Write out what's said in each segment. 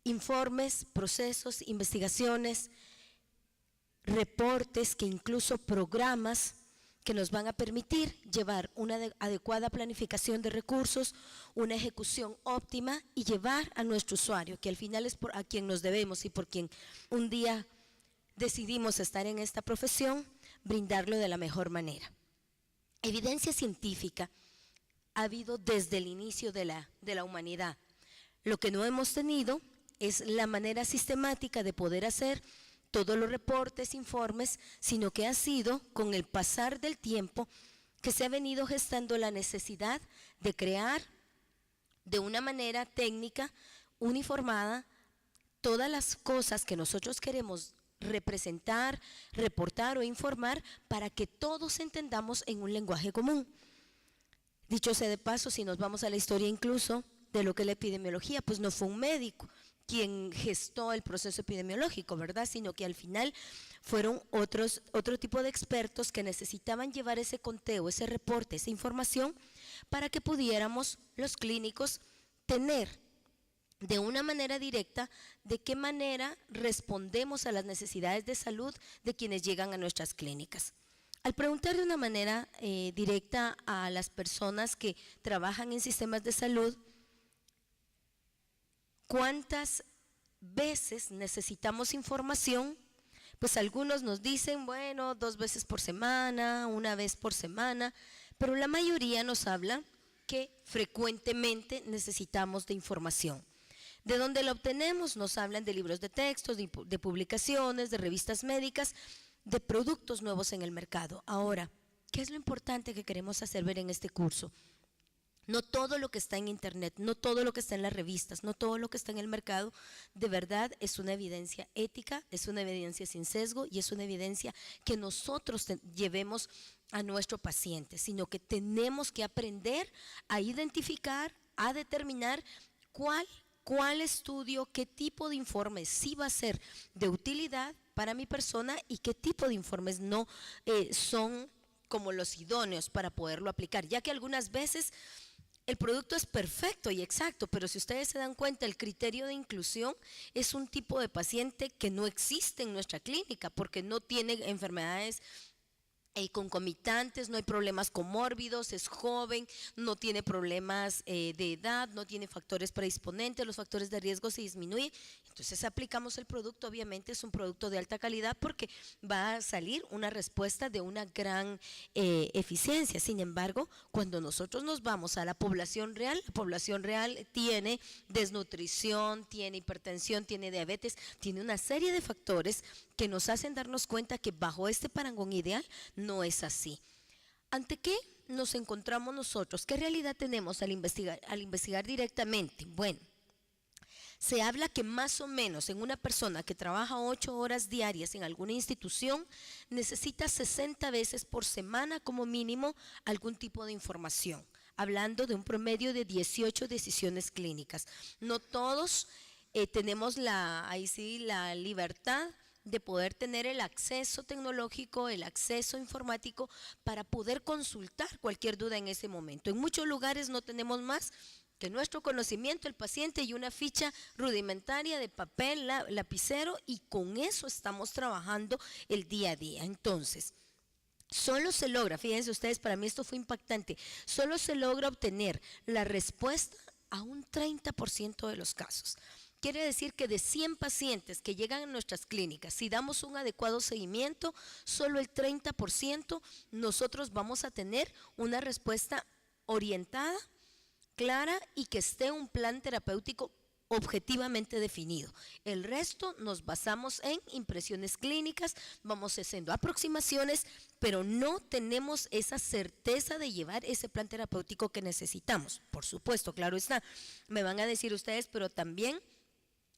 informes, procesos, investigaciones, reportes, que incluso programas que nos van a permitir llevar una adecuada planificación de recursos, una ejecución óptima y llevar a nuestro usuario, que al final es a quien nos debemos y por quien un día decidimos estar en esta profesión, brindarlo de la mejor manera. Evidencia científica ha habido desde el inicio de la humanidad. Lo que no hemos tenido es la manera sistemática de poder hacer todos los reportes, informes, sino que ha sido con el pasar del tiempo que se ha venido gestando la necesidad de crear de una manera técnica, uniformada, todas las cosas que nosotros queremos representar, reportar o informar para que todos entendamos en un lenguaje común. Dicho sea de paso, si nos vamos a la historia incluso de lo que es la epidemiología, pues no fue un médico quien gestó el proceso epidemiológico, ¿verdad? Sino que al final fueron otro tipo de expertos que necesitaban llevar ese conteo, ese reporte, esa información para que pudiéramos los clínicos tener de una manera directa de qué manera respondemos a las necesidades de salud de quienes llegan a nuestras clínicas. Al preguntar de una manera directa a las personas que trabajan en sistemas de salud, ¿cuántas veces necesitamos información? Pues algunos nos dicen, bueno, 2 veces por semana, 1 vez por semana, pero la mayoría nos habla que frecuentemente necesitamos de información. ¿De dónde la obtenemos? Nos hablan de libros de textos, de publicaciones, de revistas médicas, de productos nuevos en el mercado. Ahora, ¿qué es lo importante que queremos hacer ver en este curso? No todo lo que está en internet, no todo lo que está en las revistas, no todo lo que está en el mercado, de verdad es una evidencia ética, es una evidencia sin sesgo y es una evidencia que nosotros llevemos a nuestro paciente, sino que tenemos que aprender a identificar, a determinar cuál estudio, qué tipo de informe sí va a ser de utilidad para mi persona y qué tipo de informes no son como los idóneos para poderlo aplicar, ya que algunas veces el producto es perfecto y exacto, pero si ustedes se dan cuenta, el criterio de inclusión es un tipo de paciente que no existe en nuestra clínica porque no tiene enfermedades concomitantes, no hay problemas comórbidos, es joven, no tiene problemas de edad, no tiene factores predisponentes, los factores de riesgo se disminuyen. Entonces aplicamos el producto, obviamente es un producto de alta calidad porque va a salir una respuesta de una gran eficiencia. Sin embargo, cuando nosotros nos vamos a la población real tiene desnutrición, tiene hipertensión, tiene diabetes, tiene una serie de factores que nos hacen darnos cuenta que bajo este parangón ideal no es así. ¿Ante qué nos encontramos nosotros? ¿Qué realidad tenemos al investigar directamente? Bueno, se habla que más o menos en una persona que trabaja 8 horas diarias en alguna institución necesita 60 veces por semana como mínimo algún tipo de información, hablando de un promedio de 18 decisiones clínicas. No todos tenemos la libertad de poder tener el acceso tecnológico, el acceso informático para poder consultar cualquier duda en ese momento. En muchos lugares no tenemos más que nuestro conocimiento, el paciente y una ficha rudimentaria de papel, lapicero, y con eso estamos trabajando el día a día. Entonces, solo se logra, fíjense ustedes, para mí esto fue impactante, solo se logra obtener la respuesta a un 30% de los casos. Quiere decir que de 100 pacientes que llegan a nuestras clínicas, si damos un adecuado seguimiento, solo el 30% nosotros vamos a tener una respuesta orientada, clara y que esté un plan terapéutico objetivamente definido. El resto nos basamos en impresiones clínicas, vamos haciendo aproximaciones, pero no tenemos esa certeza de llevar ese plan terapéutico que necesitamos. Por supuesto, claro está, me van a decir ustedes, pero también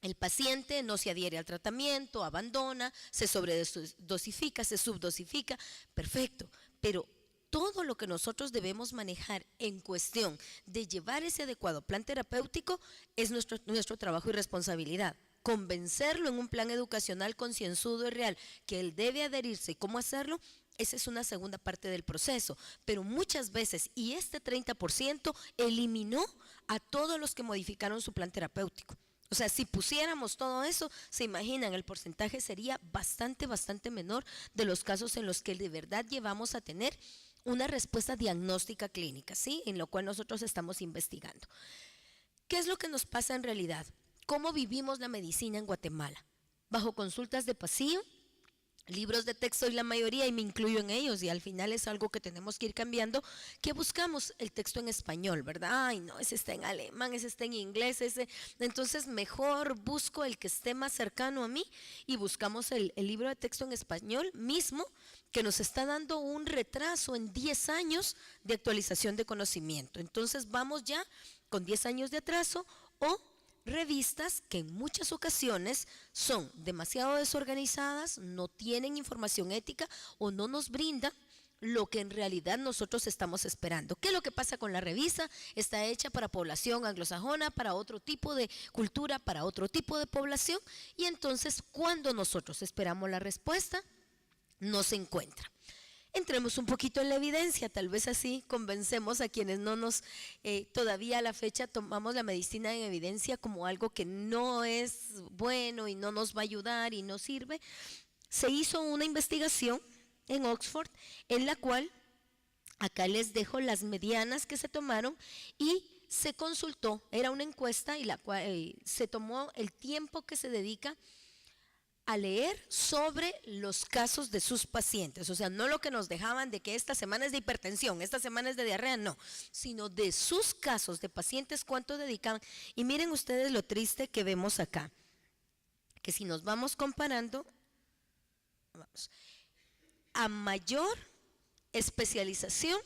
el paciente no se adhiere al tratamiento, abandona, se sobredosifica, se subdosifica, perfecto, pero todo lo que nosotros debemos manejar en cuestión de llevar ese adecuado plan terapéutico es nuestro trabajo y responsabilidad. Convencerlo en un plan educacional concienzudo y real que él debe adherirse y cómo hacerlo, esa es una segunda parte del proceso, pero muchas veces, y este 30% eliminó a todos los que modificaron su plan terapéutico. O sea, si pusiéramos todo eso, se imaginan, el porcentaje sería bastante menor de los casos en los que de verdad llevamos a tener una respuesta diagnóstica clínica, ¿sí? En lo cual nosotros estamos investigando. ¿Qué es lo que nos pasa en realidad? ¿Cómo vivimos la medicina en Guatemala? Bajo consultas de pasillo, libros de texto y la mayoría, y me incluyo en ellos, y al final es algo que tenemos que ir cambiando, que buscamos el texto en español, ¿verdad? Ay, no, ese está en alemán, ese está en inglés, entonces mejor busco el que esté más cercano a mí y buscamos el libro de texto en español mismo, que nos está dando un retraso en 10 años de actualización de conocimiento. Entonces vamos ya con 10 años de atraso, o revistas que en muchas ocasiones son demasiado desorganizadas, no tienen información ética o no nos brindan lo que en realidad nosotros estamos esperando. ¿Qué es lo que pasa con la revista? Está hecha para población anglosajona, para otro tipo de cultura, para otro tipo de población, y entonces cuando nosotros esperamos la respuesta, no se encuentra. Entremos un poquito en la evidencia, tal vez así convencemos a quienes no nos, todavía a la fecha tomamos la medicina en evidencia como algo que no es bueno y no nos va a ayudar y no sirve. Se hizo una investigación en Oxford en la cual, acá les dejo las medianas que se tomaron, y se consultó, era una encuesta y la cual se tomó el tiempo que se dedica a leer sobre los casos de sus pacientes, o sea, no lo que nos dejaban de que esta semana es de hipertensión, esta semana es de diarrea, no, sino de sus casos de pacientes, cuánto dedicaban. Y miren ustedes lo triste que vemos acá, que si nos vamos comparando, vamos, a mayor especialización,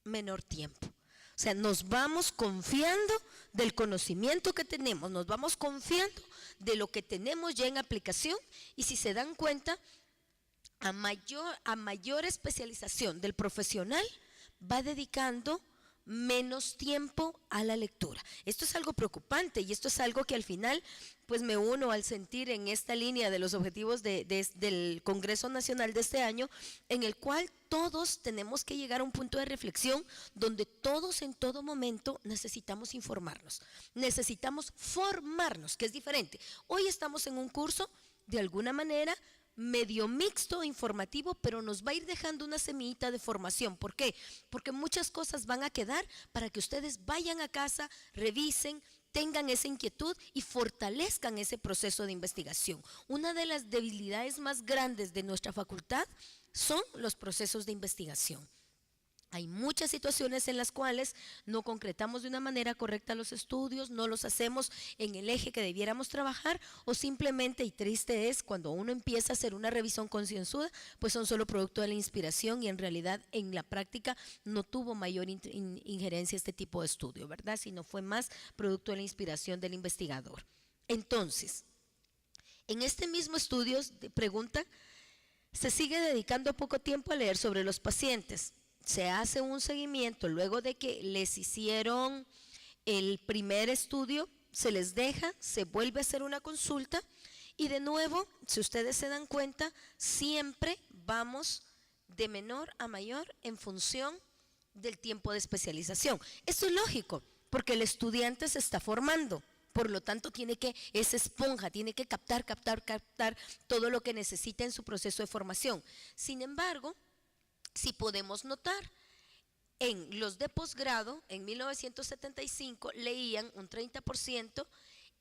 menor tiempo. O sea, nos vamos confiando del conocimiento que tenemos, nos vamos confiando de lo que tenemos ya en aplicación, y si se dan cuenta, a mayor especialización del profesional, va dedicando menos tiempo a la lectura. Esto es algo preocupante, y esto es algo que al final pues me uno al sentir en esta línea de los objetivos del Congreso Nacional de este año, en el cual todos tenemos que llegar a un punto de reflexión donde todos en todo momento necesitamos informarnos, necesitamos formarnos, que es diferente. Hoy estamos en un curso de alguna manera medio mixto informativo, pero nos va a ir dejando una semillita de formación. ¿Por qué? Porque muchas cosas van a quedar para que ustedes vayan a casa, revisen, tengan esa inquietud y fortalezcan ese proceso de investigación. Una de las debilidades más grandes de nuestra facultad son los procesos de investigación. Hay muchas situaciones en las cuales no concretamos de una manera correcta los estudios, no los hacemos en el eje que debiéramos trabajar, o simplemente, y triste es, cuando uno empieza a hacer una revisión concienzuda, pues son solo producto de la inspiración, y en realidad en la práctica no tuvo mayor injerencia este tipo de estudio, ¿verdad? Sino fue más producto de la inspiración del investigador. Entonces, en este mismo estudio pregunta, ¿se sigue dedicando poco tiempo a leer sobre los pacientes? Se hace un seguimiento luego de que les hicieron el primer estudio, se les deja, se vuelve a hacer una consulta, y de nuevo, si ustedes se dan cuenta, siempre vamos de menor a mayor en función del tiempo de especialización. Esto es lógico, porque el estudiante se está formando. Por lo tanto, es esponja, tiene que captar todo lo que necesita en su proceso de formación. Sin embargo, si podemos notar, en los de posgrado, en 1975 leían un 30%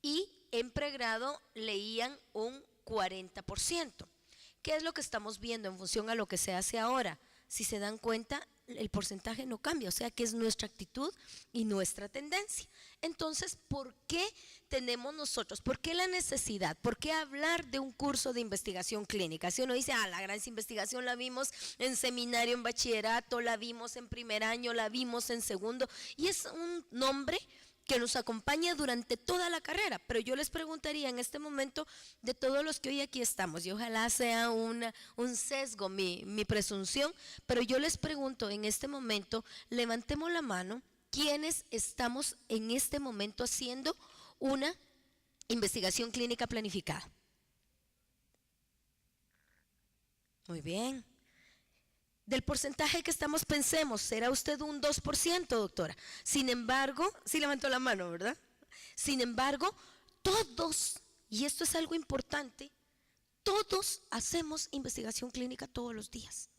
y en pregrado leían un 40%. ¿Qué es lo que estamos viendo en función a lo que se hace ahora? Si se dan cuenta, el porcentaje no cambia, o sea que es nuestra actitud y nuestra tendencia. Entonces, ¿por qué tenemos nosotros? ¿Por qué la necesidad? ¿Por qué hablar de un curso de investigación clínica? Si uno dice, la gran investigación la vimos en seminario, en bachillerato, la vimos en primer año, la vimos en segundo, y es un nombre que nos acompaña durante toda la carrera. Pero yo les preguntaría en este momento, de todos los que hoy aquí estamos, y ojalá sea un sesgo mi presunción, pero yo les pregunto en este momento, levantemos la mano, ¿quiénes estamos en este momento haciendo una investigación clínica planificada? Muy bien. Del porcentaje que estamos, pensemos, ¿será usted un 2%, doctora? Sin embargo, sí levantó la mano, ¿verdad? Sin embargo, todos, y esto es algo importante, todos hacemos investigación clínica todos los días.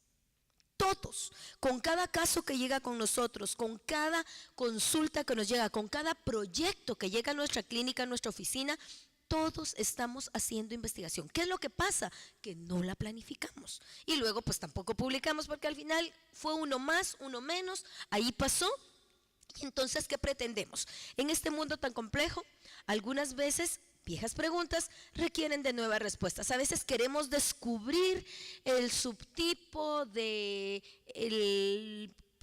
Todos, con cada caso que llega con nosotros, con cada consulta que nos llega, con cada proyecto que llega a nuestra clínica, a nuestra oficina, todos estamos haciendo investigación. ¿Qué es lo que pasa? Que no la planificamos. Y luego pues tampoco publicamos porque al final fue uno más, uno menos, ahí pasó. Y entonces, ¿qué pretendemos? En este mundo tan complejo, algunas veces viejas preguntas requieren de nuevas respuestas. A veces queremos descubrir el subtipo de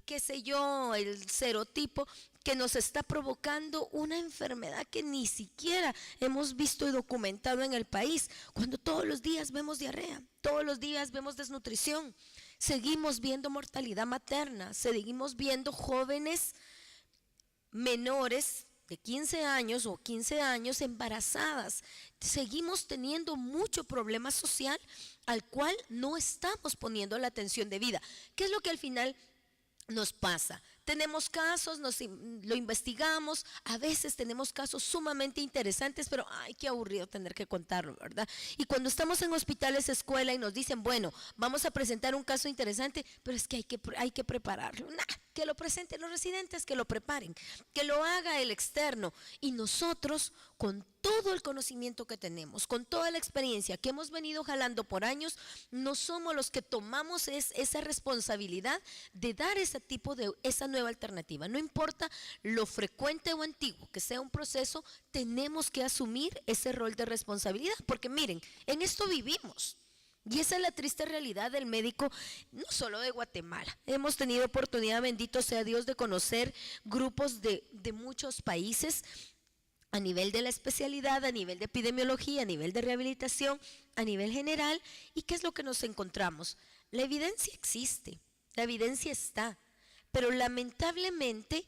qué sé yo, el serotipo que nos está provocando una enfermedad que ni siquiera hemos visto y documentado en el país, cuando todos los días vemos diarrea, todos los días vemos desnutrición, seguimos viendo mortalidad materna, seguimos viendo jóvenes menores de 15 años o 15 años embarazadas. Seguimos teniendo mucho problema social al cual no estamos poniendo la atención debida. ¿Qué es lo que al final nos pasa? Tenemos casos, lo investigamos, a veces tenemos casos sumamente interesantes, pero ay, qué aburrido tener que contarlo, ¿verdad? Y cuando estamos en hospitales, escuela y nos dicen, bueno, vamos a presentar un caso interesante, pero es que hay que prepararlo. Nah, que lo presenten los residentes, que lo preparen, que lo haga el externo. Y nosotros, con todo el conocimiento que tenemos, con toda la experiencia que hemos venido jalando por años, no somos los que tomamos esa responsabilidad de dar esa nueva alternativa. No importa lo frecuente o antiguo que sea un proceso, tenemos que asumir ese rol de responsabilidad, porque miren, en esto vivimos. Y esa es la triste realidad del médico, no solo de Guatemala. Hemos tenido oportunidad, bendito sea Dios, de conocer grupos de muchos países a nivel de la especialidad, a nivel de epidemiología, a nivel de rehabilitación, a nivel general. ¿Y qué es lo que nos encontramos? La evidencia existe, la evidencia está, pero lamentablemente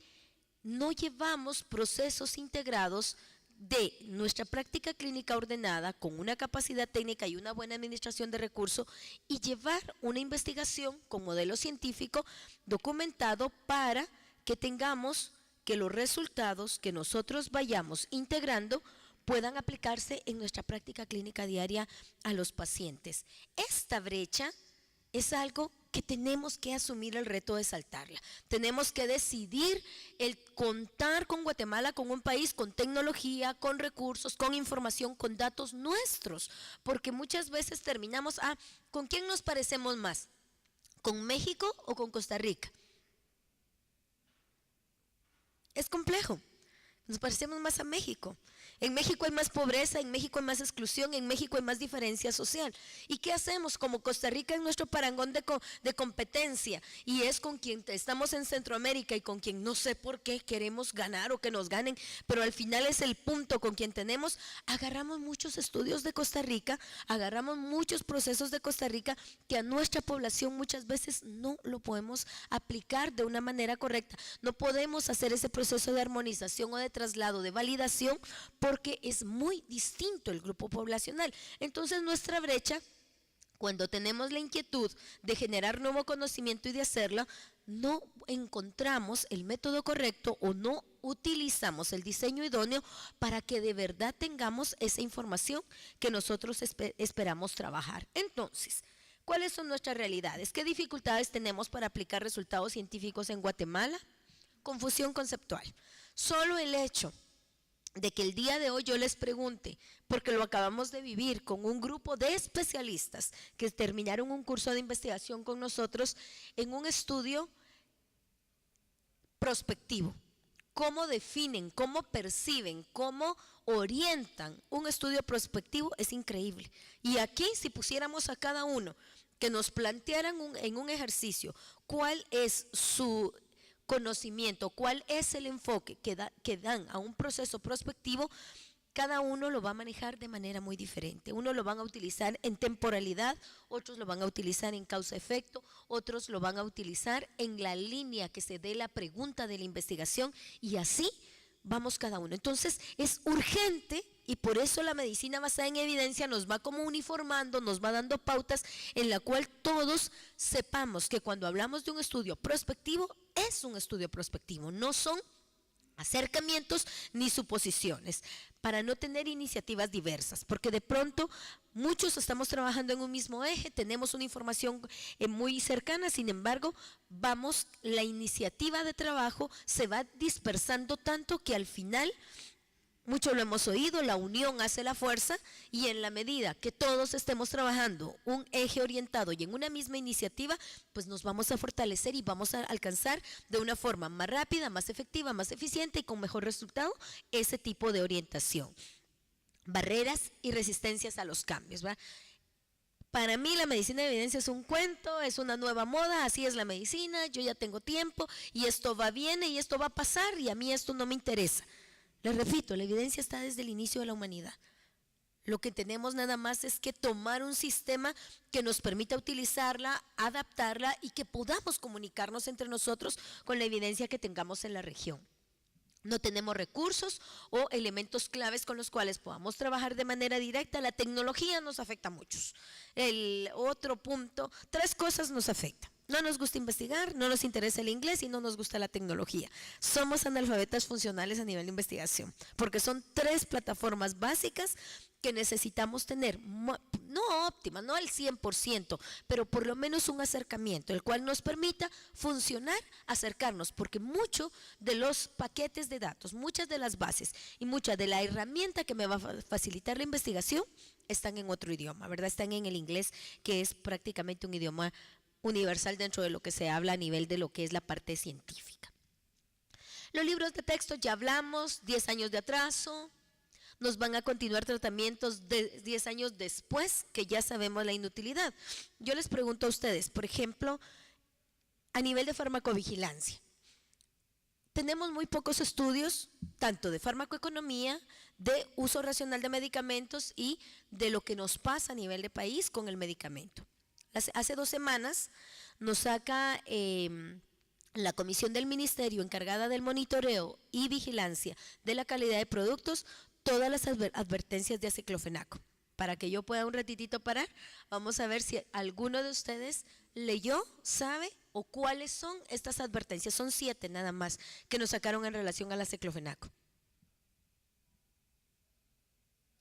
no llevamos procesos integrados de nuestra práctica clínica ordenada con una capacidad técnica y una buena administración de recursos y llevar una investigación con modelo científico documentado para que tengamos que los resultados que nosotros vayamos integrando puedan aplicarse en nuestra práctica clínica diaria a los pacientes. Esta brecha es algo que tenemos que asumir el reto de saltarla. Tenemos que decidir el contar con Guatemala, con un país con tecnología, con recursos, con información, con datos nuestros, porque muchas veces terminamos, ¿con quién nos parecemos más? ¿Con México o con Costa Rica? Es complejo, nos parecemos más a México. En México hay más pobreza, en México hay más exclusión, en México hay más diferencia social. ¿Y qué hacemos? Como Costa Rica es nuestro parangón de competencia y es con quien estamos en Centroamérica y con quien no sé por qué queremos ganar o que nos ganen, pero al final es el punto con quien tenemos. Agarramos muchos estudios de Costa Rica, agarramos muchos procesos de Costa Rica que a nuestra población muchas veces no lo podemos aplicar de una manera correcta. No podemos hacer ese proceso de armonización o de traslado, de validación, porque es muy distinto el grupo poblacional. Entonces nuestra brecha, cuando tenemos la inquietud de generar nuevo conocimiento y de hacerlo, no encontramos el método correcto o no utilizamos el diseño idóneo para que de verdad tengamos esa información que nosotros esperamos trabajar. Entonces, ¿cuáles son nuestras realidades? ¿Qué dificultades tenemos para aplicar resultados científicos en Guatemala? Confusión conceptual. Solo el hecho de que el día de hoy yo les pregunte, porque lo acabamos de vivir con un grupo de especialistas que terminaron un curso de investigación con nosotros en un estudio prospectivo. ¿Cómo definen, cómo perciben, cómo orientan un estudio prospectivo? Es increíble. Y aquí, si pusiéramos a cada uno que nos plantearan en un ejercicio cuál es su conocimiento, cuál es el enfoque que dan a un proceso prospectivo, cada uno lo va a manejar de manera muy diferente. Uno lo van a utilizar en temporalidad, otros lo van a utilizar en causa-efecto, otros lo van a utilizar en la línea que se dé la pregunta de la investigación y así vamos cada uno. Entonces es urgente y por eso la medicina basada en evidencia nos va como uniformando, nos va dando pautas en la cual todos sepamos que cuando hablamos de un estudio prospectivo, es un estudio prospectivo, no son acercamientos ni suposiciones, para no tener iniciativas diversas, porque de pronto muchos estamos trabajando en un mismo eje, tenemos una información muy cercana, sin embargo, la iniciativa de trabajo se va dispersando tanto que al final, mucho lo hemos oído, la unión hace la fuerza, y en la medida que todos estemos trabajando un eje orientado y en una misma iniciativa, pues nos vamos a fortalecer y vamos a alcanzar de una forma más rápida, más efectiva, más eficiente y con mejor resultado ese tipo de orientación. Barreras y resistencias a los cambios, ¿va? Para mí la medicina de evidencia es un cuento, es una nueva moda, así es la medicina, yo ya tengo tiempo y esto va bien y esto va a pasar y a mí esto no me interesa. Les repito, la evidencia está desde el inicio de la humanidad. Lo que tenemos nada más es que tomar un sistema que nos permita utilizarla, adaptarla y que podamos comunicarnos entre nosotros con la evidencia que tengamos en la región. No tenemos recursos o elementos claves con los cuales podamos trabajar de manera directa. La tecnología nos afecta a muchos. El otro punto, 3 cosas nos afectan. No nos gusta investigar, no nos interesa el inglés y no nos gusta la tecnología. Somos analfabetas funcionales a nivel de investigación, porque son 3 plataformas básicas que necesitamos tener, no óptima, no al 100%, pero por lo menos un acercamiento, el cual nos permita funcionar, acercarnos, porque muchos de los paquetes de datos, muchas de las bases y mucha de la herramienta que me va a facilitar la investigación están en otro idioma, ¿verdad? Están en el inglés, que es prácticamente un idioma universal dentro de lo que se habla a nivel de lo que es la parte científica. Los libros de texto ya hablamos, 10 años de atraso. Nos van a continuar tratamientos de 10 años después que ya sabemos la inutilidad. Yo les pregunto a ustedes, por ejemplo, a nivel de farmacovigilancia, tenemos muy pocos estudios, tanto de farmacoeconomía, de uso racional de medicamentos y de lo que nos pasa a nivel de país con el medicamento. Hace 2 semanas nos saca la comisión del ministerio encargada del monitoreo y vigilancia de la calidad de productos todas las advertencias de aciclofenaco. Para que yo pueda un ratitito parar, vamos a ver si alguno de ustedes leyó, sabe o cuáles son estas advertencias. Son 7 nada más que nos sacaron en relación al aciclofenaco.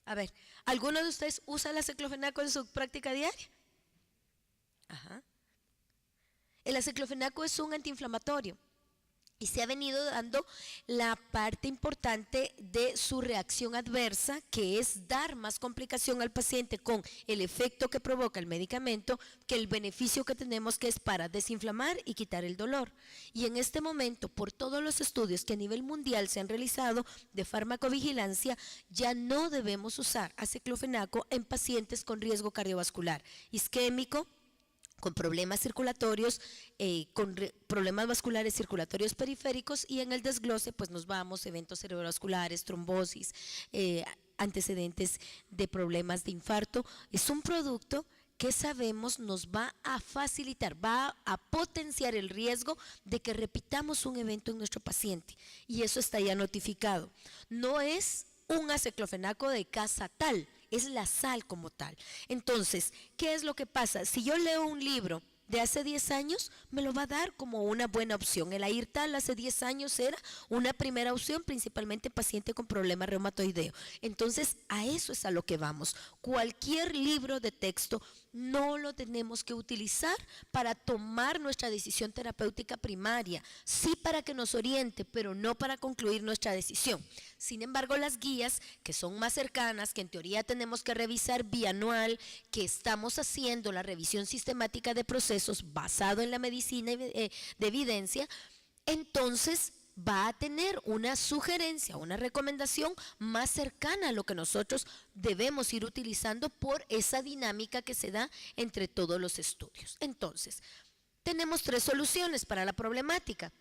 A ver, ¿alguno de ustedes usa el aciclofenaco en su práctica diaria? Ajá. El aciclofenaco es un antiinflamatorio y se ha venido dando la parte importante de su reacción adversa, que es dar más complicación al paciente con el efecto que provoca el medicamento que el beneficio que tenemos, que es para desinflamar y quitar el dolor. Y en este momento, por todos los estudios que a nivel mundial se han realizado de farmacovigilancia, ya no debemos usar aciclofenaco en pacientes con riesgo cardiovascular, isquémico, con problemas circulatorios, con problemas vasculares circulatorios periféricos, y en el desglose pues nos vamos eventos cerebrovasculares, trombosis, antecedentes de problemas de infarto. Es un producto que sabemos nos va a facilitar, va a potenciar el riesgo de que repitamos un evento en nuestro paciente, y eso está ya notificado. No es un aciclofenaco de casa tal, es la sal como tal. Entonces, ¿qué es lo que pasa? Si yo leo un libro de hace 10 años, me lo va a dar como una buena opción. El Airtal hace 10 años era una primera opción, principalmente paciente con problema reumatoideo. Entonces, a eso es a lo que vamos. Cualquier libro de texto no lo tenemos que utilizar para tomar nuestra decisión terapéutica primaria, sí para que nos oriente, pero no para concluir nuestra decisión. Sin embargo, las guías que son más cercanas, que en teoría tenemos que revisar bianual, que estamos haciendo la revisión sistemática de procesos basado en la medicina de evidencia, entonces va a tener una sugerencia, una recomendación más cercana a lo que nosotros debemos ir utilizando por esa dinámica que se da entre todos los estudios. Entonces, tenemos 3 soluciones para la problemática,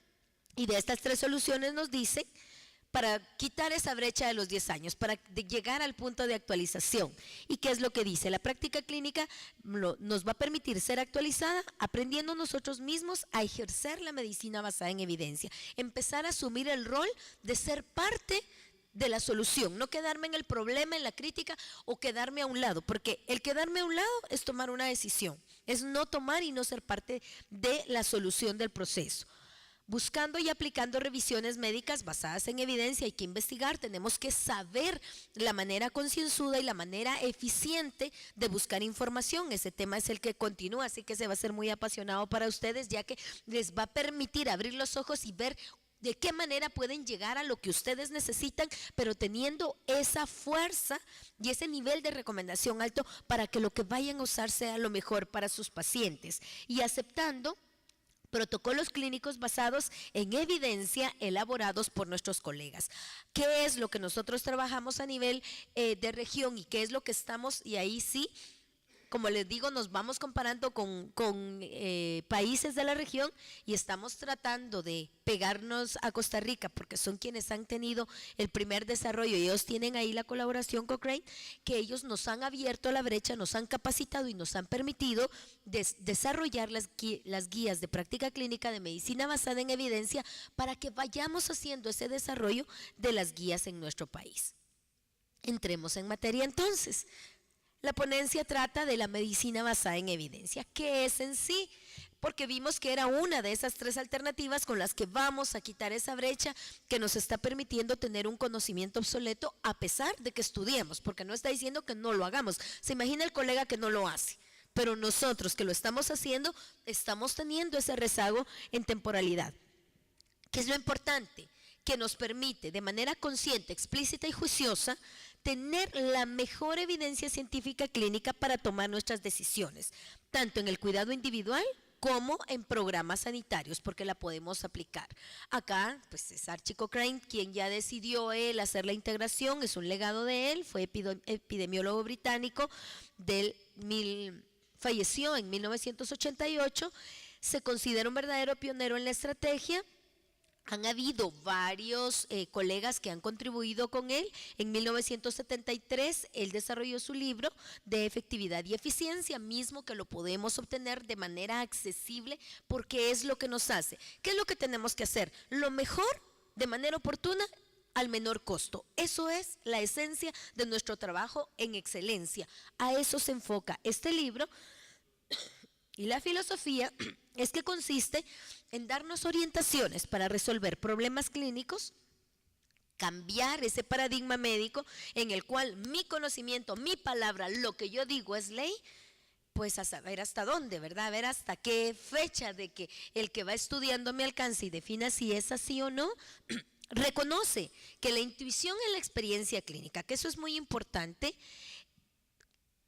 y de estas 3 soluciones nos dice, para quitar esa brecha de los 10 años, para llegar al punto de actualización. ¿Y qué es lo que dice? La práctica clínica nos va a permitir ser actualizada, aprendiendo nosotros mismos a ejercer la medicina basada en evidencia, empezar a asumir el rol de ser parte de la solución, no quedarme en el problema, en la crítica, o quedarme a un lado, porque el quedarme a un lado es tomar una decisión, es no tomar y no ser parte de la solución del proceso. buscando y aplicando revisiones médicas basadas en evidencia. Hay que investigar, tenemos que saber la manera concienzuda y la manera eficiente de buscar información. Ese tema es el que continúa, así que se va a ser muy apasionado para ustedes, ya que les va a permitir abrir los ojos y ver de qué manera pueden llegar a lo que ustedes necesitan, pero teniendo esa fuerza y ese nivel de recomendación alto para que lo que vayan a usar sea lo mejor para sus pacientes, y aceptando protocolos clínicos basados en evidencia elaborados por nuestros colegas. ¿Qué es lo que nosotros trabajamos a nivel de región y qué es lo que estamos? Y ahí sí, como les digo, nos vamos comparando con países de la región y estamos tratando de pegarnos a Costa Rica porque son quienes han tenido el primer desarrollo y ellos tienen ahí la colaboración Cochrane, que ellos nos han abierto la brecha, nos han capacitado y nos han permitido desarrollar las guías de práctica clínica de medicina basada en evidencia para que vayamos haciendo ese desarrollo de las guías en nuestro país. Entremos en materia entonces. La ponencia trata de la medicina basada en evidencia. ¿Qué es en sí? Porque vimos que era una de esas 3 alternativas con las que vamos a quitar esa brecha que nos está permitiendo tener un conocimiento obsoleto a pesar de que estudiemos, porque no está diciendo que no lo hagamos. Se imagina el colega que no lo hace, pero nosotros que lo estamos haciendo, estamos teniendo ese rezago en temporalidad. ¿Qué es lo importante? Que nos permite de manera consciente, explícita y juiciosa tener la mejor evidencia científica clínica para tomar nuestras decisiones, tanto en el cuidado individual como en programas sanitarios, porque la podemos aplicar. Acá, pues es Archie Cochrane quien ya decidió él hacer la integración, es un legado de él, fue epidemiólogo británico, falleció en 1988, se considera un verdadero pionero en la estrategia. Han habido varios colegas que han contribuido con él. En 1973 él desarrolló su libro de efectividad y eficiencia, mismo que lo podemos obtener de manera accesible porque es lo que nos hace. ¿Qué es lo que tenemos que hacer? Lo mejor de manera oportuna al menor costo. Eso es la esencia de nuestro trabajo en excelencia. A eso se enfoca este libro. Y la filosofía es que consiste en darnos orientaciones para resolver problemas clínicos, cambiar ese paradigma médico en el cual mi conocimiento, mi palabra, lo que yo digo es ley, pues a saber hasta dónde, ¿verdad? A ver hasta qué fecha de que el que va estudiando me alcance y defina si es así o no. Reconoce que la intuición en la experiencia clínica, que eso es muy importante,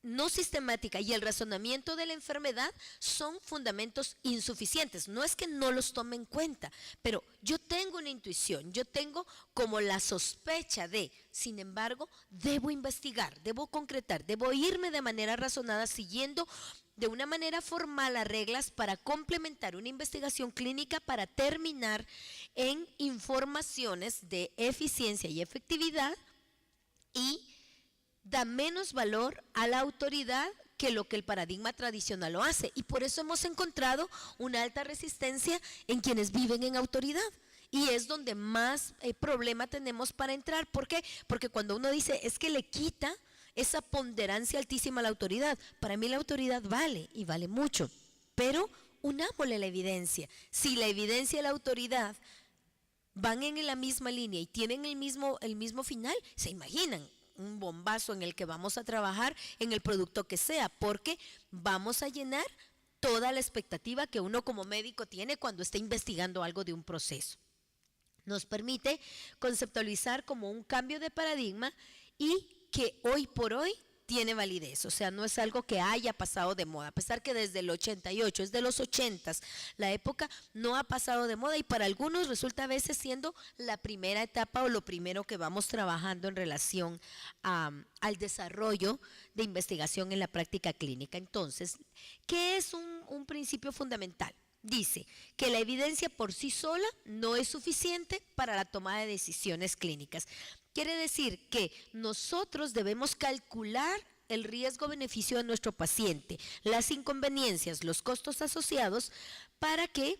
no sistemática y el razonamiento de la enfermedad son fundamentos insuficientes. No es que no los tome en cuenta, pero yo tengo una intuición, yo tengo como la sospecha de, sin embargo, debo investigar, debo concretar, debo irme de manera razonada siguiendo de una manera formal las reglas para complementar una investigación clínica para terminar en informaciones de eficiencia y efectividad y da menos valor a la autoridad que lo que el paradigma tradicional lo hace. Y por eso hemos encontrado una alta resistencia en quienes viven en autoridad. Y es donde más problema tenemos para entrar. ¿Por qué? Porque cuando uno dice es que le quita esa ponderancia altísima a la autoridad. Para mí la autoridad vale y vale mucho. Pero unámosle la evidencia. Si la evidencia y la autoridad van en la misma línea y tienen el mismo final, se imaginan un bombazo en el que vamos a trabajar en el producto que sea, porque vamos a llenar toda la expectativa que uno como médico tiene cuando está investigando algo de un proceso. Nos permite conceptualizar como un cambio de paradigma y que hoy por hoy tiene validez, o sea, no es algo que haya pasado de moda, a pesar que desde el 88, es de los 80s, la época no ha pasado de moda y para algunos resulta a veces siendo la primera etapa o lo primero que vamos trabajando en relación al desarrollo de investigación en la práctica clínica. Entonces, ¿qué es un principio fundamental? Dice que la evidencia por sí sola no es suficiente para la toma de decisiones clínicas. Quiere decir que nosotros debemos calcular el riesgo-beneficio de nuestro paciente, las inconveniencias, los costos asociados para que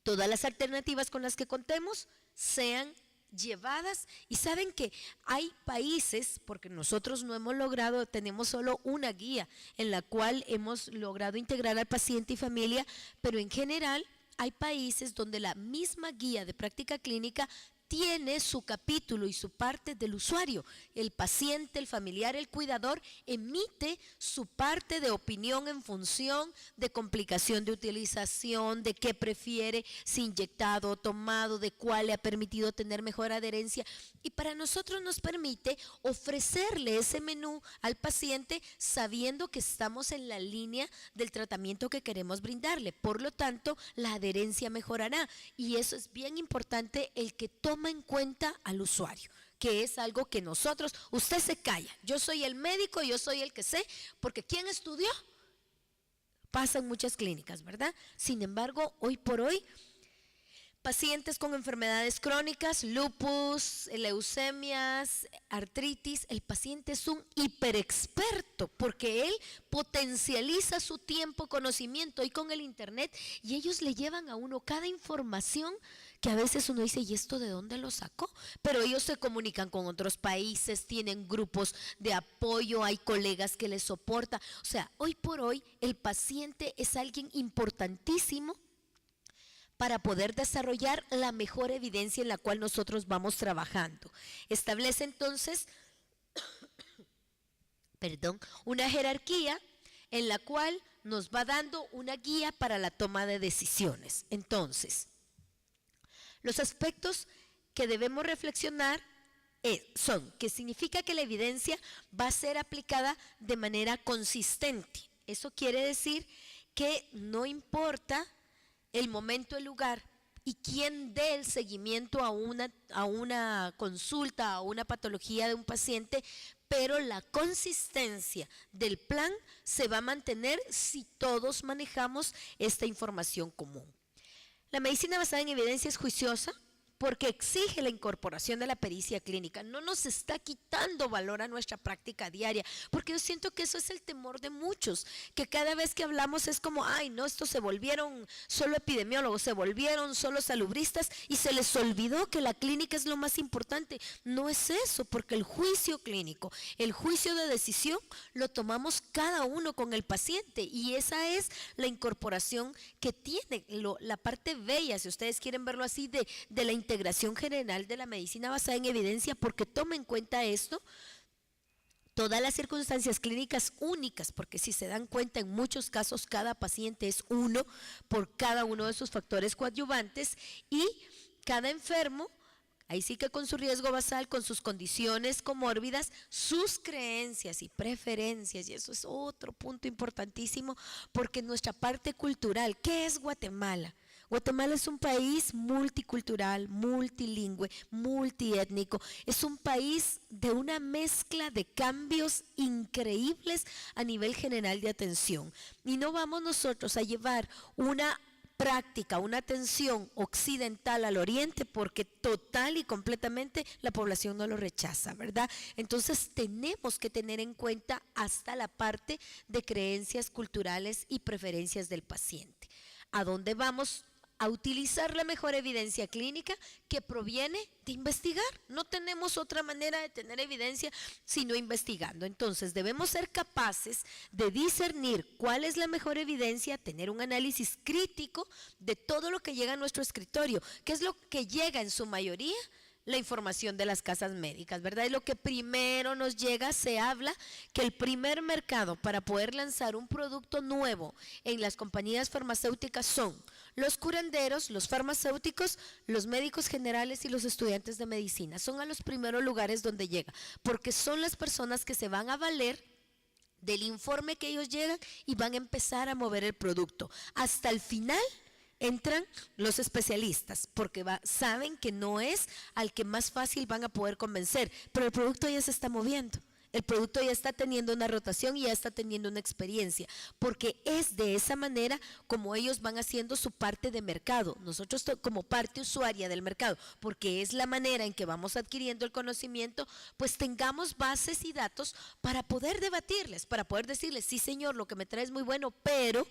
todas las alternativas con las que contemos sean llevadas. Y saben que hay países, porque nosotros no hemos logrado, tenemos solo una guía en la cual hemos logrado integrar al paciente y familia, pero en general hay países donde la misma guía de práctica clínica tiene su capítulo y su parte del usuario. El paciente, el familiar, el cuidador emite su parte de opinión en función de complicación de utilización, de qué prefiere, si inyectado o tomado, de cuál le ha permitido tener mejor adherencia. Y para nosotros nos permite ofrecerle ese menú al paciente sabiendo que estamos en la línea del tratamiento que queremos brindarle. Por lo tanto, la adherencia mejorará. Y eso es bien importante, el que toma en cuenta al usuario, que es algo que nosotros, usted se calla, yo soy el médico, yo soy el que sé, porque ¿quién estudió? Pasa en muchas clínicas, ¿verdad? Sin embargo, hoy por hoy, pacientes con enfermedades crónicas, lupus, leucemias, artritis, el paciente es un hiperexperto porque él potencializa su tiempo, conocimiento y con el internet, y ellos le llevan a uno cada información que a veces uno dice, ¿y esto de dónde lo sacó? Pero ellos se comunican con otros países, tienen grupos de apoyo, hay colegas que les soportan. O sea, hoy por hoy el paciente es alguien importantísimo para poder desarrollar la mejor evidencia en la cual nosotros vamos trabajando. Establece entonces, una jerarquía en la cual nos va dando una guía para la toma de decisiones. Entonces, los aspectos que debemos reflexionar son que significa que la evidencia va a ser aplicada de manera consistente. Eso quiere decir que no importa el momento, el lugar y quién dé el seguimiento a una consulta, a una patología de un paciente, pero la consistencia del plan se va a mantener si todos manejamos esta información común. La medicina basada en evidencia es juiciosa porque exige la incorporación de la pericia clínica. No nos está quitando valor a nuestra práctica diaria, porque yo siento que eso es el temor de muchos, que cada vez que hablamos es como, ay no, estos se volvieron solo epidemiólogos, se volvieron solo salubristas y se les olvidó que la clínica es lo más importante. No es eso, porque el juicio clínico, el juicio de decisión lo tomamos cada uno con el paciente, y esa es la incorporación que tiene la parte bella, si ustedes quieren verlo así, de la integración general de la medicina basada en evidencia, porque toma en cuenta esto, todas las circunstancias clínicas únicas, porque si se dan cuenta en muchos casos cada paciente es uno por cada uno de sus factores coadyuvantes, y cada enfermo, ahí sí que con su riesgo basal, con sus condiciones comórbidas, sus creencias y preferencias, y eso es otro punto importantísimo, porque nuestra parte cultural, ¿qué es Guatemala? Guatemala es un país multicultural, multilingüe, multiétnico. Es un país de una mezcla de cambios increíbles a nivel general de atención. Y no vamos nosotros a llevar una práctica, una atención occidental al oriente, porque total y completamente la población no lo rechaza, ¿verdad? Entonces tenemos que tener en cuenta hasta la parte de creencias culturales y preferencias del paciente. ¿A dónde vamos a utilizar la mejor evidencia clínica? Que proviene de investigar. No tenemos otra manera de tener evidencia sino investigando. Entonces debemos ser capaces de discernir cuál es la mejor evidencia, tener un análisis crítico de todo lo que llega a nuestro escritorio. ¿Qué es lo que llega en su mayoría? La información de las casas médicas, ¿verdad? Y lo que primero nos llega, se habla que el primer mercado para poder lanzar un producto nuevo en las compañías farmacéuticas son los curanderos, los farmacéuticos, los médicos generales y los estudiantes de medicina. Son a los primeros lugares donde llega, porque son las personas que se van a valer del informe que ellos llegan y van a empezar a mover el producto. Hasta el final entran los especialistas, porque saben que no es al que más fácil van a poder convencer, pero el producto ya se está moviendo. El producto ya está teniendo una rotación y ya está teniendo una experiencia, porque es de esa manera como ellos van haciendo su parte de mercado. Nosotros como parte usuaria del mercado, porque es la manera en que vamos adquiriendo el conocimiento, pues tengamos bases y datos para poder debatirles, para poder decirles, sí señor, lo que me trae es muy bueno, pero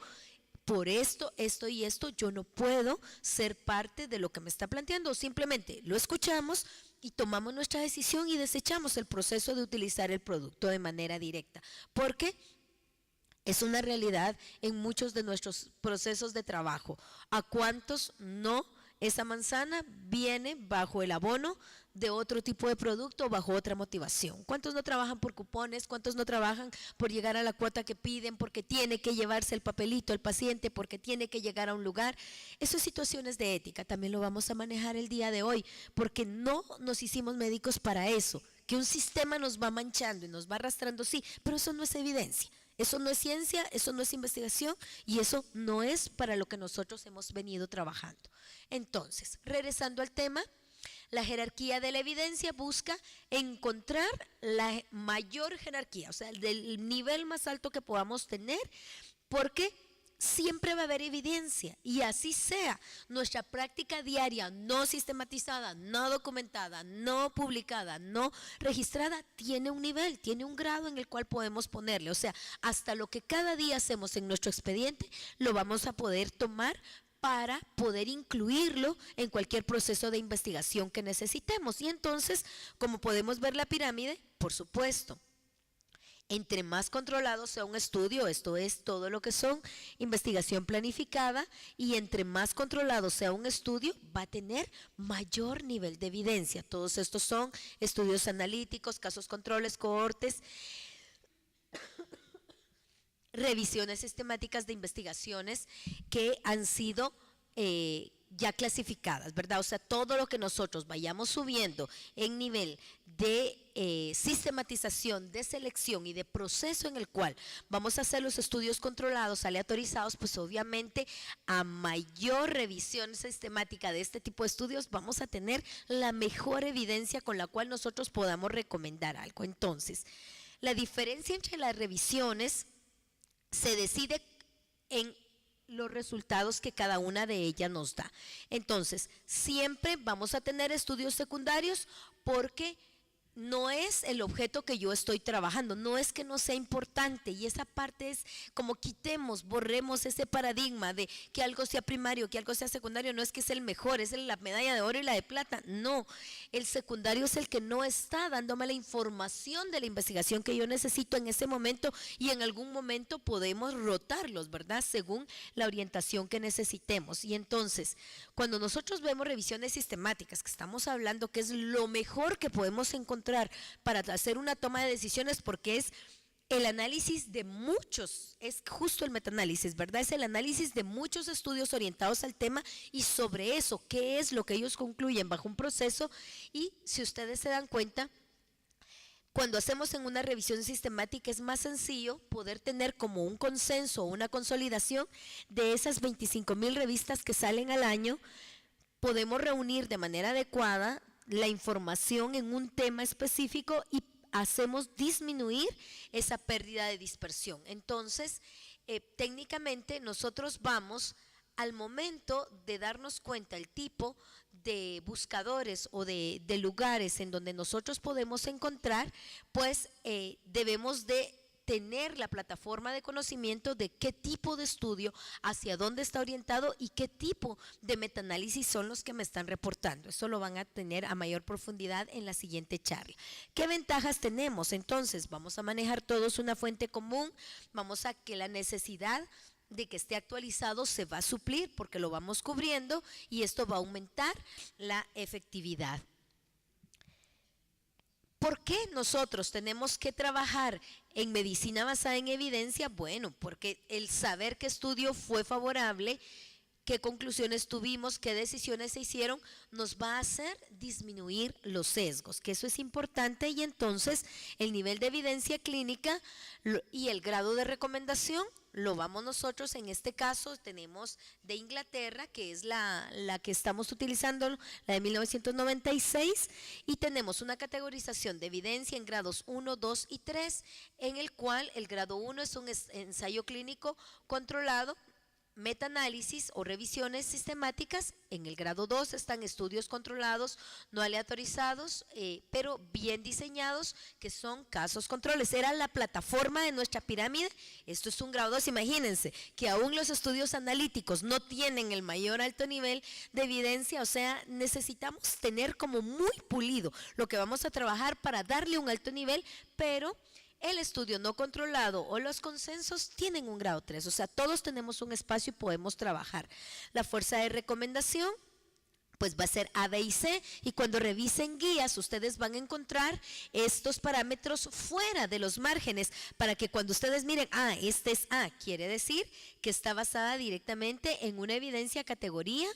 por esto, esto y esto, yo no puedo ser parte de lo que me está planteando. Simplemente lo escuchamos y tomamos nuestra decisión y desechamos el proceso de utilizar el producto de manera directa. Porque Es una realidad en muchos de nuestros procesos de trabajo. ¿A cuántos no? Esa manzana viene bajo el abono de otro tipo de producto, bajo otra motivación. ¿Cuántos no trabajan por cupones? ¿Cuántos no trabajan por llegar a la cuota que piden, porque tiene que llevarse el papelito el paciente, porque tiene que llegar a un lugar? Eso es situaciones de ética, también lo vamos a manejar el día de hoy, porque no nos hicimos médicos para eso. Que un sistema nos va manchando y nos va arrastrando, sí, pero eso no es evidencia. Eso no es ciencia, eso no es investigación y eso no es para lo que nosotros hemos venido trabajando. Entonces, regresando al tema, la jerarquía de la evidencia busca encontrar la mayor jerarquía, o sea, del nivel más alto que podamos tener, porque siempre va a haber evidencia y así sea. Nuestra práctica diaria no sistematizada, no documentada, no publicada, no registrada, tiene un nivel, tiene un grado en el cual podemos ponerle. O sea, hasta lo que cada día hacemos en nuestro expediente lo vamos a poder tomar para poder incluirlo en cualquier proceso de investigación que necesitemos. Y entonces, como podemos ver la pirámide, por supuesto, entre más controlado sea un estudio, esto es todo lo que son investigación planificada, y entre más controlado sea un estudio, va a tener mayor nivel de evidencia. Todos estos son estudios analíticos, casos controles, cohortes, revisiones sistemáticas de investigaciones que han sido ya clasificadas, ¿verdad? O sea, todo lo que nosotros vayamos subiendo en nivel de sistematización, de selección y de proceso en el cual vamos a hacer los estudios controlados, aleatorizados, pues obviamente a mayor revisión sistemática de este tipo de estudios vamos a tener la mejor evidencia con la cual nosotros podamos recomendar algo. Entonces, la diferencia entre las revisiones se decide en los resultados que cada una de ellas nos da. Entonces, siempre vamos a tener estudios secundarios porque no es el objeto que yo estoy trabajando, no es que no sea importante, y esa parte es como quitemos, borremos ese paradigma de que algo sea primario, que algo sea secundario. No es que es el mejor, es la medalla de oro y la de plata, no, el secundario es el que no está dándome la información de la investigación que yo necesito en ese momento, y en algún momento podemos rotarlos, ¿verdad? Según la orientación que necesitemos. Y entonces, cuando nosotros vemos revisiones sistemáticas, que estamos hablando que es lo mejor que podemos encontrar para hacer una toma de decisiones, porque es el análisis de muchos, es justo el metaanálisis, ¿verdad? Es el análisis de muchos estudios orientados al tema, y sobre eso, qué es lo que ellos concluyen bajo un proceso. Y si ustedes se dan cuenta, cuando hacemos en una revisión sistemática es más sencillo poder tener como un consenso o una consolidación de esas 25,000 revistas que salen al año. Podemos reunir de manera adecuada la información en un tema específico y hacemos disminuir esa pérdida de dispersión. Entonces, técnicamente nosotros vamos, al momento de darnos cuenta el tipo de buscadores o de lugares en donde nosotros podemos encontrar, pues debemos de tener la plataforma de conocimiento de qué tipo de estudio, hacia dónde está orientado y qué tipo de metaanálisis son los que me están reportando. Eso lo van a tener a mayor profundidad en la siguiente charla. ¿Qué ventajas tenemos? Entonces, vamos a manejar todos una fuente común, vamos a que la necesidad de que esté actualizado se va a suplir porque lo vamos cubriendo, y esto va a aumentar la efectividad. ¿Por qué nosotros tenemos que trabajar en medicina basada en evidencia? Bueno, porque el saber qué estudio fue favorable, qué conclusiones tuvimos, qué decisiones se hicieron, nos va a hacer disminuir los sesgos, que eso es importante. Y entonces el nivel de evidencia clínica y el grado de recomendación lo vamos nosotros, en este caso tenemos de Inglaterra, que es la que estamos utilizando, la de 1996, y tenemos una categorización de evidencia en grados 1, 2 y 3, en el cual el grado 1 es un ensayo clínico controlado, metaanálisis o revisiones sistemáticas. En el grado 2 están estudios controlados, no aleatorizados, pero bien diseñados, que son casos controles. Era la plataforma de nuestra pirámide. Esto es un grado 2. Imagínense que aún los estudios analíticos no tienen el mayor alto nivel de evidencia, o sea, necesitamos tener como muy pulido lo que vamos a trabajar para darle un alto nivel, pero El estudio no controlado o los consensos tienen un grado 3, o sea, todos tenemos un espacio y podemos trabajar. La fuerza de recomendación pues va a ser A, B y C, y cuando revisen guías ustedes van a encontrar estos parámetros fuera de los márgenes para que cuando ustedes miren, este es A, quiere decir que está basada directamente en una evidencia categoría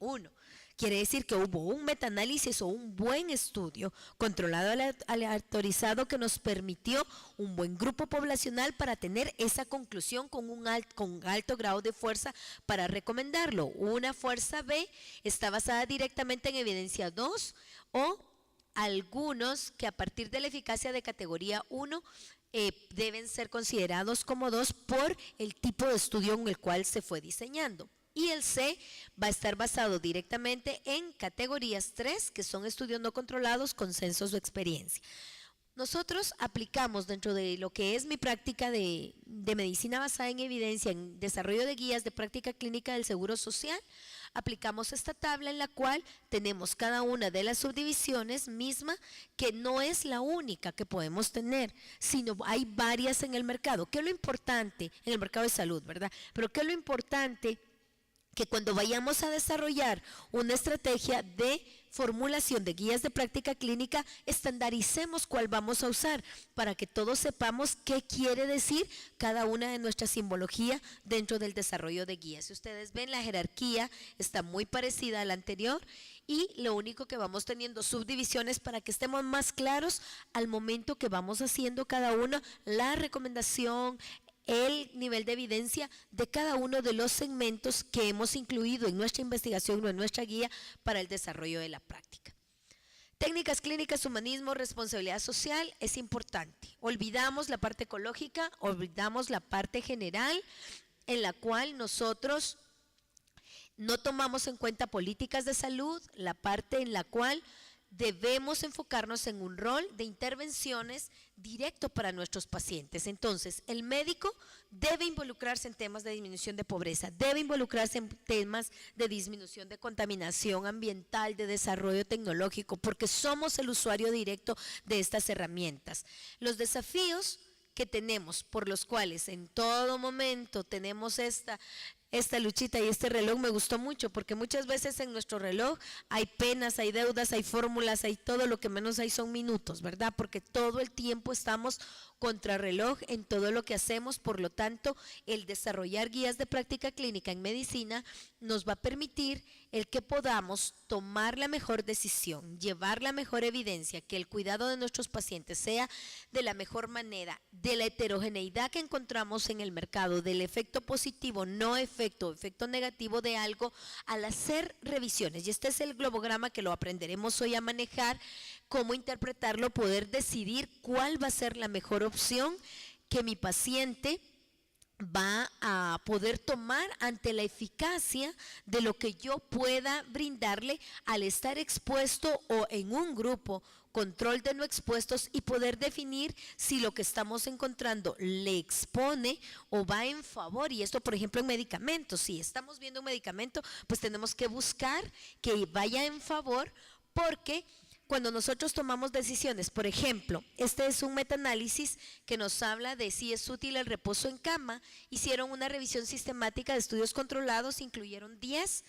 1. Quiere decir que hubo un metaanálisis o un buen estudio controlado aleatorizado que nos permitió un buen grupo poblacional para tener esa conclusión con alto grado de fuerza para recomendarlo. Una fuerza B está basada directamente en evidencia 2 o algunos que a partir de la eficacia de categoría 1 deben ser considerados como 2 por el tipo de estudio en el cual se fue diseñando. Y el C va a estar basado directamente en categorías 3, que son estudios no controlados, consensos o experiencia. Nosotros aplicamos dentro de lo que es mi práctica de medicina basada en evidencia, en desarrollo de guías de práctica clínica del Seguro Social, aplicamos esta tabla en la cual tenemos cada una de las subdivisiones misma, que no es la única que podemos tener, sino hay varias en el mercado. ¿Qué es lo importante? En el mercado de salud, ¿verdad? Pero ¿qué es lo importante? Que cuando vayamos a desarrollar una estrategia de formulación de guías de práctica clínica, estandaricemos cuál vamos a usar para que todos sepamos qué quiere decir cada una de nuestras simbologías dentro del desarrollo de guías. Si ustedes ven, la jerarquía está muy parecida a la anterior y lo único que vamos teniendo subdivisiones para que estemos más claros al momento que vamos haciendo cada uno la recomendación, el nivel de evidencia de cada uno de los segmentos que hemos incluido en nuestra investigación o en nuestra guía para el desarrollo de la práctica. Técnicas clínicas, humanismo, responsabilidad social es importante. Olvidamos la parte ecológica, olvidamos la parte general en la cual nosotros no tomamos en cuenta políticas de salud, la parte en la cual debemos enfocarnos en un rol de intervenciones directo para nuestros pacientes. Entonces, el médico debe involucrarse en temas de disminución de pobreza, debe involucrarse en temas de disminución de contaminación ambiental, de desarrollo tecnológico, porque somos el usuario directo de estas herramientas. Los desafíos que tenemos, por los cuales en todo momento tenemos esta luchita y este reloj me gustó mucho, porque muchas veces en nuestro reloj hay penas, hay deudas, hay fórmulas, hay todo, lo que menos hay son minutos, ¿verdad? Porque todo el tiempo estamos contrarreloj en todo lo que hacemos. Por lo tanto, el desarrollar guías de práctica clínica en medicina nos va a permitir el que podamos tomar la mejor decisión, llevar la mejor evidencia, que el cuidado de nuestros pacientes sea de la mejor manera, de la heterogeneidad que encontramos en el mercado, del efecto positivo, no efecto negativo de algo al hacer revisiones. Y este es el globograma que lo aprenderemos hoy a manejar, cómo interpretarlo, poder decidir cuál va a ser la mejor opción que mi paciente va a poder tomar ante la eficacia de lo que yo pueda brindarle al estar expuesto o en un grupo, control de no expuestos, y poder definir si lo que estamos encontrando le expone o va en favor. Y esto, por ejemplo, en medicamentos, si estamos viendo un medicamento, pues tenemos que buscar que vaya en favor, porque cuando nosotros tomamos decisiones, por ejemplo, este es un metaanálisis que nos habla de si es útil el reposo en cama. Hicieron una revisión sistemática de estudios controlados, incluyeron 10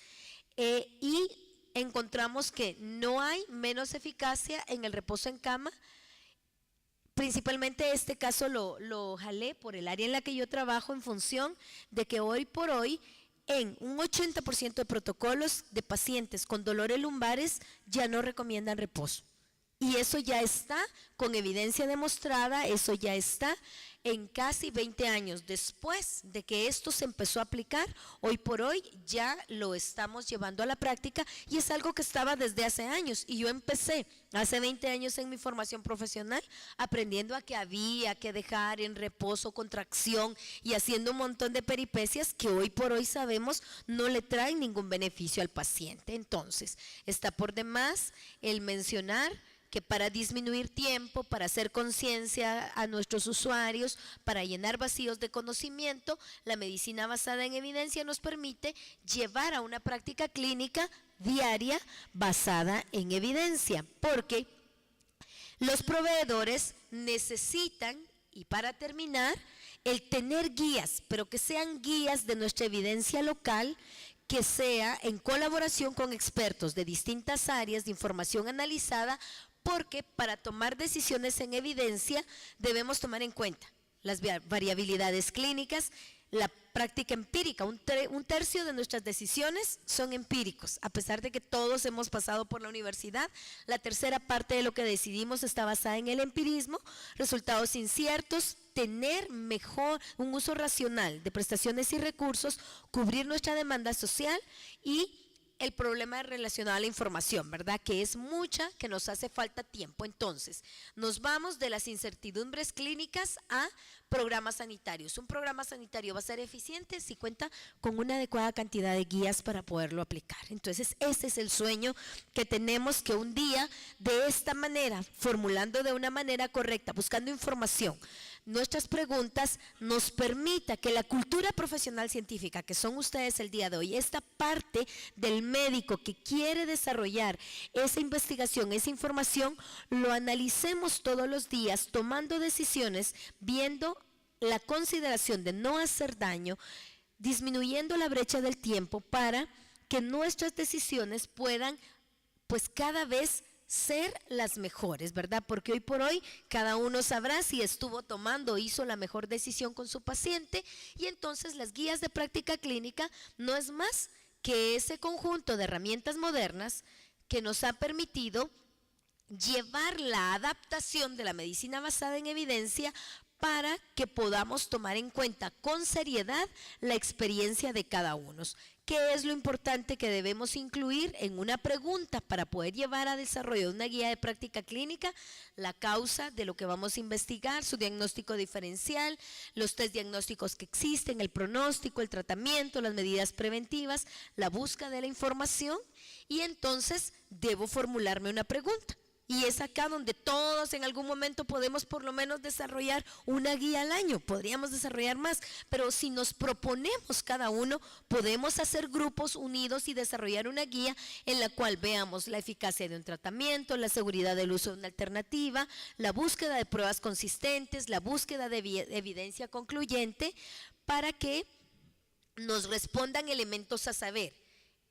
y encontramos que no hay menos eficacia en el reposo en cama. Principalmente este caso lo jalé por el área en la que yo trabajo, en función de que hoy por hoy en un 80% de protocolos de pacientes con dolores lumbares ya no recomiendan reposo. Y eso ya está con evidencia demostrada, eso ya está en casi 20 años después de que esto se empezó a aplicar. Hoy por hoy ya lo estamos llevando a la práctica y es algo que estaba desde hace años. Y yo empecé hace 20 años en mi formación profesional aprendiendo a que había que dejar en reposo, contracción y haciendo un montón de peripecias que hoy por hoy sabemos no le traen ningún beneficio al paciente. Entonces, está por demás el mencionar que para disminuir tiempo, para hacer conciencia a nuestros usuarios, para llenar vacíos de conocimiento, la medicina basada en evidencia nos permite llevar a una práctica clínica diaria basada en evidencia, porque los proveedores necesitan Y para terminar, el tener guías, pero que sean guías de nuestra evidencia local, que sea en colaboración con expertos de distintas áreas de información analizada, porque para tomar decisiones en evidencia debemos tomar en cuenta las variabilidades clínicas, la práctica empírica. Un tercio de nuestras decisiones son empíricos, a pesar de que todos hemos pasado por la universidad. La tercera parte de lo que decidimos está basada en el empirismo, resultados inciertos, tener mejor un uso racional de prestaciones y recursos, cubrir nuestra demanda social y el problema relacionado a la información, ¿verdad? Que es mucha, que nos hace falta tiempo. Entonces, nos vamos de las incertidumbres clínicas a programas sanitarios. Un programa sanitario va a ser eficiente si cuenta con una adecuada cantidad de guías para poderlo aplicar. Entonces, ese es el sueño que tenemos, que un día, de esta manera, formulando de una manera correcta, buscando información, nuestras preguntas, nos permita que la cultura profesional científica, que son ustedes el día de hoy, esta parte del médico que quiere desarrollar esa investigación, esa información, lo analicemos todos los días, tomando decisiones, viendo la consideración de no hacer daño, disminuyendo la brecha del tiempo para que nuestras decisiones puedan, pues, cada vez ser las mejores, ¿verdad? Porque hoy por hoy cada uno sabrá si estuvo tomando o hizo la mejor decisión con su paciente, y entonces las guías de práctica clínica no es más que ese conjunto de herramientas modernas que nos ha permitido llevar la adaptación de la medicina basada en evidencia para que podamos tomar en cuenta con seriedad la experiencia de cada uno. ¿Qué es lo importante que debemos incluir en una pregunta para poder llevar a desarrollo una guía de práctica clínica? La causa de lo que vamos a investigar, su diagnóstico diferencial, los test diagnósticos que existen, el pronóstico, el tratamiento, las medidas preventivas, la búsqueda de la información, y entonces debo formularme una pregunta. Y es acá donde todos en algún momento podemos por lo menos desarrollar una guía al año, podríamos desarrollar más, pero si nos proponemos cada uno, podemos hacer grupos unidos y desarrollar una guía en la cual veamos la eficacia de un tratamiento, la seguridad del uso de una alternativa, la búsqueda de pruebas consistentes, la búsqueda de evidencia concluyente, para que nos respondan elementos a saber: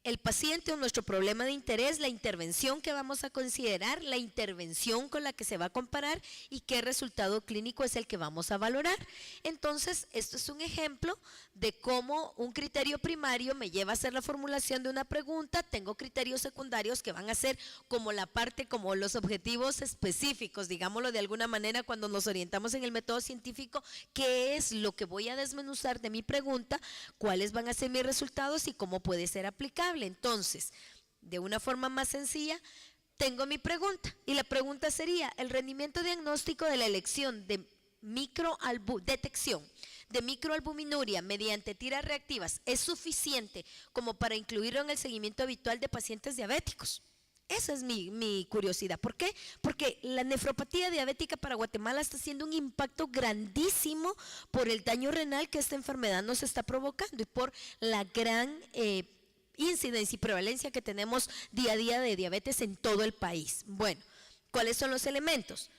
el paciente o nuestro problema de interés, la intervención que vamos a considerar, la intervención con la que se va a comparar y qué resultado clínico es el que vamos a valorar. Entonces, esto es un ejemplo de cómo un criterio primario me lleva a hacer la formulación de una pregunta. Tengo criterios secundarios que van a ser como la parte, como los objetivos específicos, digámoslo de alguna manera, cuando nos orientamos en el método científico, qué es lo que voy a desmenuzar de mi pregunta, cuáles van a ser mis resultados y cómo puede ser aplicable. Entonces, de una forma más sencilla, tengo mi pregunta, y la pregunta sería: ¿el rendimiento diagnóstico de la elección de detección de microalbuminuria mediante tiras reactivas es suficiente como para incluirlo en el seguimiento habitual de pacientes diabéticos? Esa es mi curiosidad. ¿Por qué? Porque la nefropatía diabética para Guatemala está haciendo un impacto grandísimo por el daño renal que esta enfermedad nos está provocando y por la gran incidencia y prevalencia que tenemos día a día de diabetes en todo el país. Bueno, ¿cuáles son los elementos?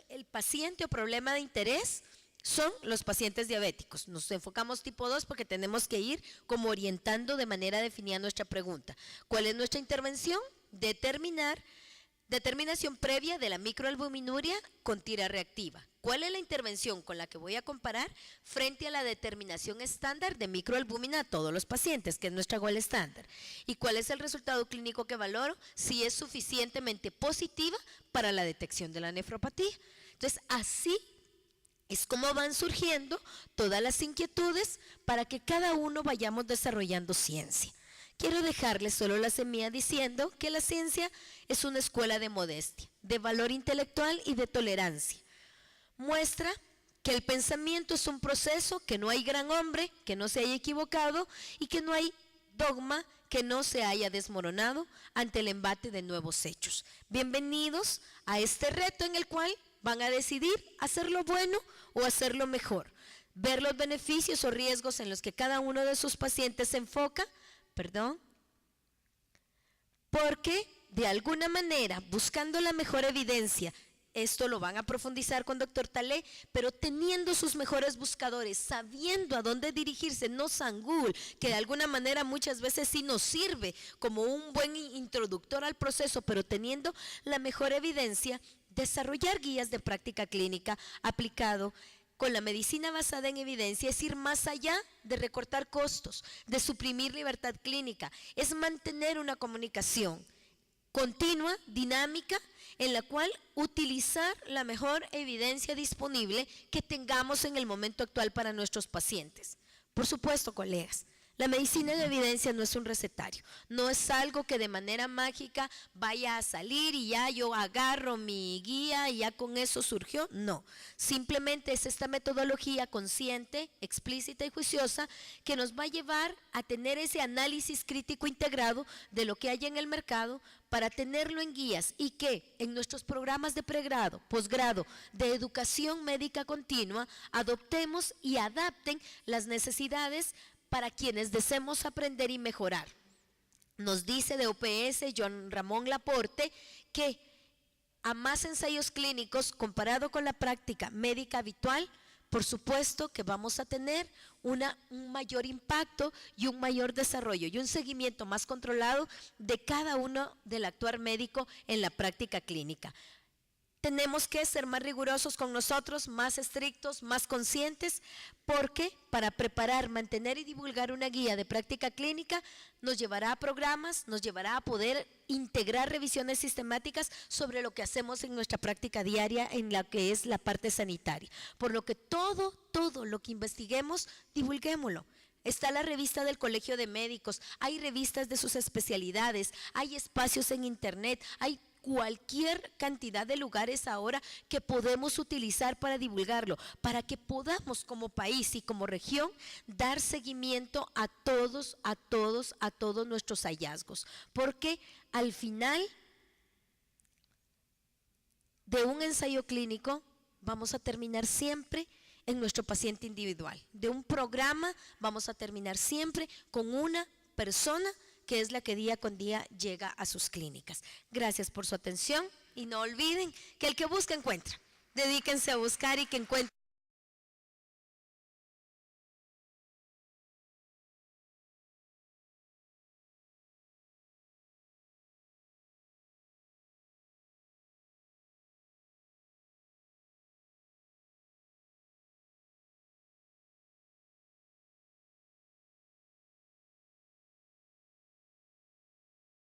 El paciente o problema de interés son los pacientes diabéticos. Nos enfocamos tipo 2 porque tenemos que ir como orientando de manera definida nuestra pregunta. ¿Cuál es nuestra intervención? Determinación previa de la microalbuminuria con tira reactiva. ¿Cuál es la intervención con la que voy a comparar frente a la determinación estándar de microalbúmina a todos los pacientes, que es nuestra gold estándar? ¿Y cuál es el resultado clínico que valoro si es suficientemente positiva para la detección de la nefropatía? Entonces, así es como van surgiendo todas las inquietudes para que cada uno vayamos desarrollando ciencia. Quiero dejarles solo la semilla diciendo que la ciencia es una escuela de modestia, de valor intelectual y de tolerancia. Muestra que el pensamiento es un proceso, que no hay gran hombre que no se haya equivocado y que no hay dogma que no se haya desmoronado ante el embate de nuevos hechos. Bienvenidos a este reto en el cual van a decidir hacerlo bueno o hacerlo mejor, ver los beneficios o riesgos en los que cada uno de sus pacientes se enfoca, porque de alguna manera, buscando la mejor evidencia esto lo van a profundizar con doctor Talé, pero teniendo sus mejores buscadores, sabiendo a dónde dirigirse, no San Google, que de alguna manera muchas veces sí nos sirve como un buen introductor al proceso, pero teniendo la mejor evidencia, desarrollar guías de práctica clínica aplicado con la medicina basada en evidencia es ir más allá de recortar costos, de suprimir libertad clínica, es mantener una comunicación continua, dinámica, en la cual utilizar la mejor evidencia disponible que tengamos en el momento actual para nuestros pacientes. Por supuesto, colegas, la medicina de evidencia no es un recetario, no es algo que de manera mágica vaya a salir y ya yo agarro mi guía y ya con eso surgió, no. Simplemente es esta metodología consciente, explícita y juiciosa que nos va a llevar a tener ese análisis crítico integrado de lo que hay en el mercado para tenerlo en guías y que en nuestros programas de pregrado, posgrado, de educación médica continua, adoptemos y adapten las necesidades para quienes deseemos aprender y mejorar. Nos dice de OPS John Ramón Laporte que a más ensayos clínicos comparado con la práctica médica habitual, por supuesto que vamos a tener un mayor impacto y un mayor desarrollo y un seguimiento más controlado de cada uno del actuar médico en la práctica clínica. Tenemos que ser más rigurosos con nosotros, más estrictos, más conscientes, porque para preparar, mantener y divulgar una guía de práctica clínica nos llevará a programas, nos llevará a poder integrar revisiones sistemáticas sobre lo que hacemos en nuestra práctica diaria en la que es la parte sanitaria. Por lo que todo lo que investiguemos, divulguémoslo. Está la revista del Colegio de Médicos, hay revistas de sus especialidades, hay espacios en internet, hay cualquier cantidad de lugares ahora que podemos utilizar para divulgarlo, para que podamos como país y como región dar seguimiento a todos nuestros hallazgos, porque al final de un ensayo clínico vamos a terminar siempre en nuestro paciente individual, de un programa vamos a terminar siempre con una persona que es la que día con día llega a sus clínicas. Gracias por su atención y no olviden que el que busca encuentra. Dedíquense a buscar y que encuentren.